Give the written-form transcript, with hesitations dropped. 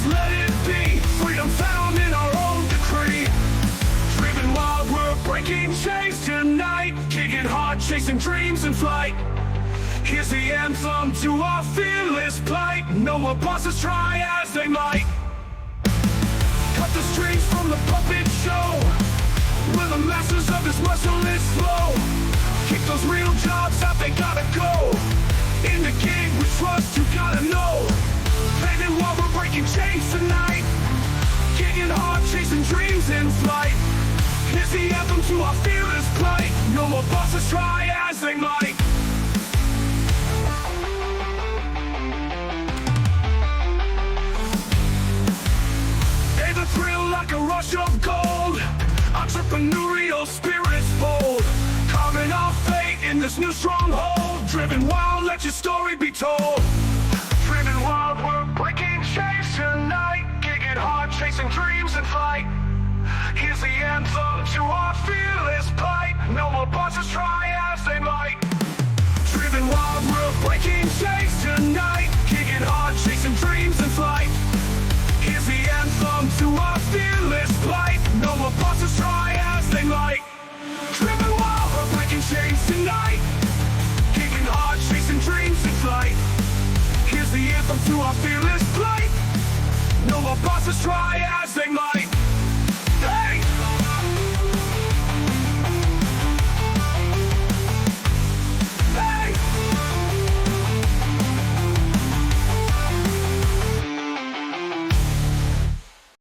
let it be. Freedom found in our own decree. Driven wild, we're breaking chains tonight. Kicking hard, chasing dreams in flight. Here's the anthem to our fearless plight. No more bosses, try as they might. Cut the strings from the puppet show. We're the masters of this merciless flow. Kick those real jobs out, they gotta go. In the game we trust, you gotta know. Driven while we're breaking chains tonight. Kicking hard, chasing dreams in flight. Here's the anthem to our fearless plight. No more bosses, try as they might. The thrill like a rush of gold. Entrepreneurial spirits bold. Carving our fate in this new stronghold. Driven wild, let your story be told. Driven wild, we're breaking chains tonight. Kicking hard, chasing dreams in flight. Here's the anthem to our fearless plight. No more bosses, try as they might. Driven wild, we're breaking chains tonight. Kicking hard, chasing dreams in flight. Here's the anthem to our fearless plight. No more bosses, try as they might. Driven wild, we're breaking chains tonight. Kicking hard, chasing dreams in flight. Here's the anthem to our fearless plight. No more bosses, try as